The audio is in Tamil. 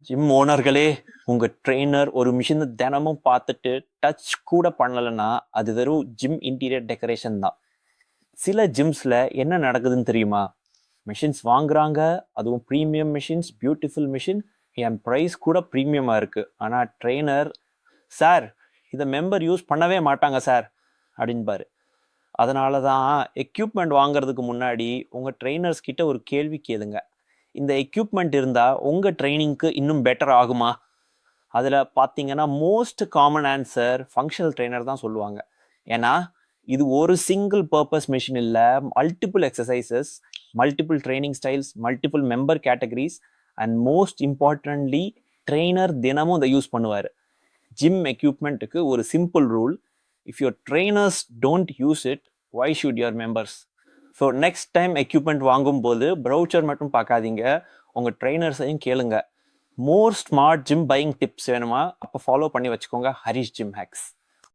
ஜிம் ஓனர்களே, உங்க ட்ரெய்னர் ஒரு மிஷினை தினமும் பார்த்துட்டு டச் கூட பண்ணலைன்னா அது வெறும் ஜிம் இன்டீரியர் டெக்கரேஷன் தான். சில ஜிம்ஸ்ல என்ன நடக்குதுன்னு தெரியுமா? மிஷின்ஸ் வாங்குறாங்க, அதுவும் ப்ரீமியம் மிஷின்ஸ், பியூட்டிஃபுல் மிஷின், என் ப்ரைஸ் கூட ப்ரீமியமாக இருக்கு. ஆனால் ட்ரெய்னர், சார் இதை மெம்பர் யூஸ் பண்ணவே மாட்டாங்க சார் அப்படின்பாரு. அதனால தான் எக்யூப்மெண்ட் வாங்குறதுக்கு முன்னாடி உங்கள் ட்ரெய்னர்ஸ் கிட்ட ஒரு கேள்வி கேளுங்க. இந்த எக்யூப்மெண்ட் இருந்தால் உங்கள் ட்ரைனிங்க்கு இன்னும் பெட்டர் ஆகுமா? அதில் பார்த்தீங்கன்னா most common answer functional trainer தான் சொல்லுவாங்க. ஏன்னா இது ஒரு சிங்கிள் பர்பஸ் மிஷின் இல்லை, multiple exercises, multiple training styles, multiple member categories, and most importantly trainer தினமும் அதை யூஸ் பண்ணுவார். ஜிம் எக்யூப்மெண்ட்டுக்கு ஒரு simple rule: if your trainers don't use it, why should your members? So next time equipment வாங்கும்போது ப்ரௌச்சர் மட்டும் பார்க்காதீங்க, உங்கள் ட்ரெய்னர்ஸையும் கேளுங்க. மோர் ஸ்மார்ட் ஜிம் பையிங் டிப்ஸ் வேணுமா? அப்போ ஃபாலோ பண்ணி வச்சுக்கோங்க ஹரிஷ் ஜிம் ஹேக்ஸ்.